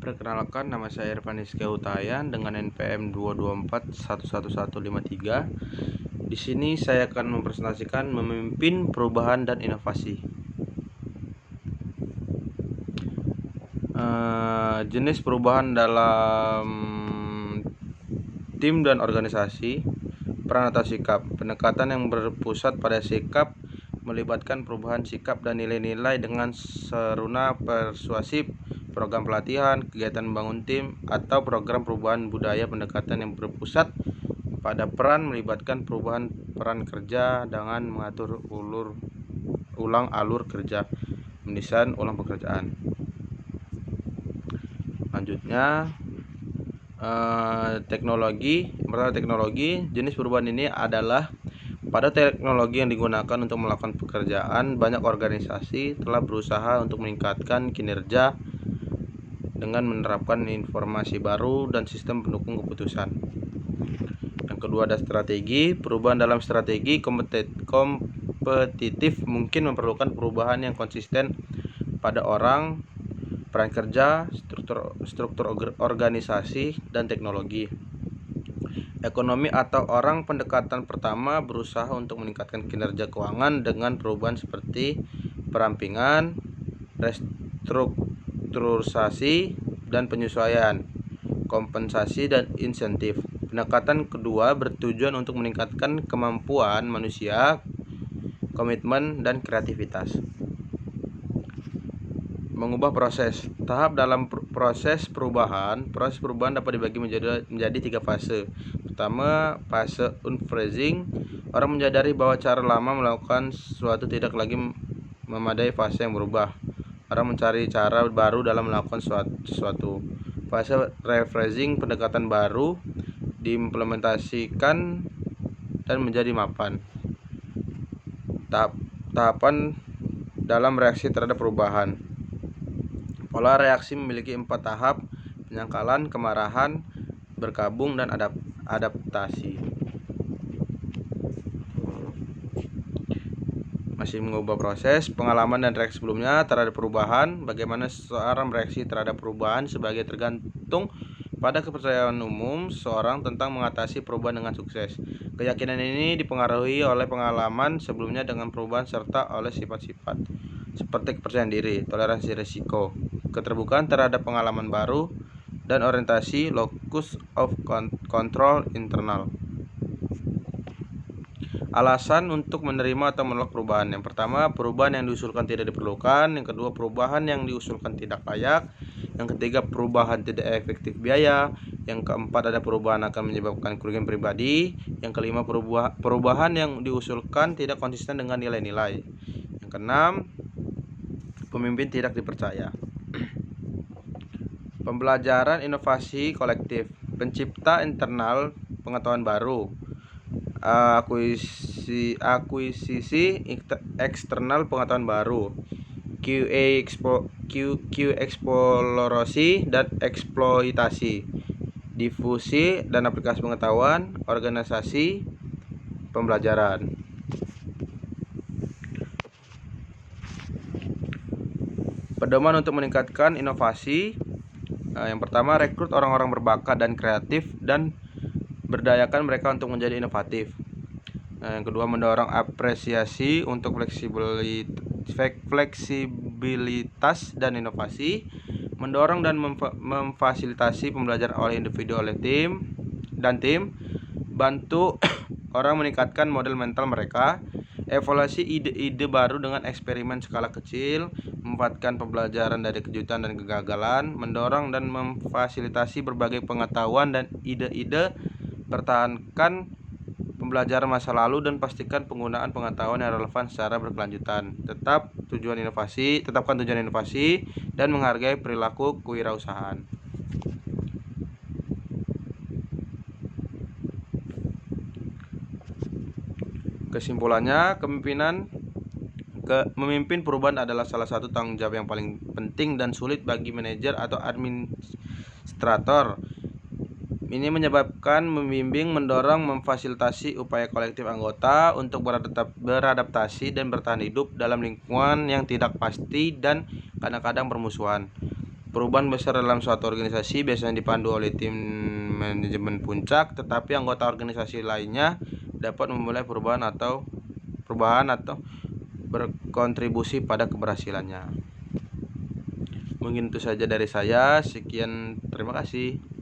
Perkenalkan, nama saya Irfan Rizky Hutayan dengan NPM 224111153. Di sini saya akan mempresentasikan memimpin perubahan dan inovasi. Jenis perubahan dalam tim dan organisasi, peran atau sikap. Pendekatan yang berpusat pada sikap melibatkan perubahan sikap dan nilai-nilai dengan sarana persuasif, program pelatihan, kegiatan membangun tim, atau program perubahan budaya. Pendekatan yang berpusat pada peran melibatkan perubahan peran kerja dengan mengatur ulang alur kerja, mendesain ulang pekerjaan. Selanjutnya, teknologi. Pertama, teknologi. Jenis perubahan ini adalah pada teknologi yang digunakan untuk melakukan pekerjaan. Banyak organisasi telah berusaha untuk meningkatkan kinerja dengan menerapkan informasi baru dan sistem pendukung keputusan. Yang kedua ada strategi. Perubahan dalam strategi kompetitif mungkin memerlukan perubahan yang konsisten pada orang, peran kerja, struktur organisasi, dan teknologi. Ekonomi atau orang. Pendekatan pertama berusaha untuk meningkatkan kinerja keuangan dengan perubahan seperti perampingan, restrukturisasi, dan penyesuaian, kompensasi, dan insentif. Pendekatan kedua bertujuan untuk meningkatkan kemampuan manusia, komitmen, dan kreativitas. Mengubah proses. Tahap dalam proses perubahan. Proses perubahan dapat dibagi menjadi 3 fase. Pertama, fase unfreezing. Orang menyadari bahwa cara lama melakukan sesuatu tidak lagi memadai. Fase yang berubah. Orang mencari cara baru dalam melakukan sesuatu. Fase rephrasing. Pendekatan baru diimplementasikan dan menjadi mapan. Tahapan dalam reaksi terhadap perubahan. Pola reaksi memiliki 4 tahap: penyangkalan, kemarahan, berkabung, dan adaptasi. Masih mengubah proses, pengalaman dan reaksi sebelumnya terhadap perubahan. Bagaimana seseorang bereaksi terhadap perubahan sebagai tergantung pada kepercayaan umum seseorang tentang mengatasi perubahan dengan sukses. Keyakinan ini dipengaruhi oleh pengalaman sebelumnya dengan perubahan serta oleh sifat-sifat seperti kepercayaan diri, toleransi risiko, keterbukaan terhadap pengalaman baru, dan orientasi locus of control internal. Alasan untuk menerima atau menolak perubahan. Yang pertama, perubahan yang diusulkan tidak diperlukan. Yang kedua, perubahan yang diusulkan tidak layak. Yang ketiga, perubahan tidak efektif biaya. Yang keempat, ada perubahan akan menyebabkan kerugian pribadi. Yang kelima, perubahan yang diusulkan tidak konsisten dengan nilai-nilai. Yang keenam, pemimpin tidak dipercaya. Pembelajaran inovasi kolektif. Pencipta internal pengetahuan baru. Akuisisi eksternal pengetahuan baru. Eksplorasi dan eksploitasi. Difusi dan aplikasi pengetahuan. Organisasi pembelajaran. Pedoman untuk meningkatkan inovasi. Yang pertama, rekrut orang-orang berbakat dan kreatif dan berdayakan mereka untuk menjadi inovatif. Yang kedua, mendorong apresiasi untuk fleksibilitas dan inovasi. Mendorong dan memfasilitasi pembelajaran oleh individu tim. Bantu orang meningkatkan model mental mereka. Evaluasi ide-ide baru dengan eksperimen skala kecil. Memanfaatkan pembelajaran dari kejutan dan kegagalan. Mendorong dan memfasilitasi berbagai pengetahuan dan ide-ide. Pertahankan pembelajaran masa lalu dan pastikan penggunaan pengetahuan yang relevan secara berkelanjutan. Tetapkan tujuan inovasi dan menghargai perilaku kewirausahaan. Kesimpulannya, memimpin perubahan adalah salah satu tanggung jawab yang paling penting dan sulit bagi manajer atau administrator. Ini menyebabkan membimbing, mendorong, memfasilitasi upaya kolektif anggota untuk beradaptasi dan bertahan hidup dalam lingkungan yang tidak pasti dan kadang-kadang bermusuhan. Perubahan besar dalam suatu organisasi biasanya dipandu oleh tim manajemen puncak, tetapi anggota organisasi lainnya dapat memulai perubahan atau berkontribusi pada keberhasilannya. Mungkin itu saja dari saya. Sekian, terima kasih.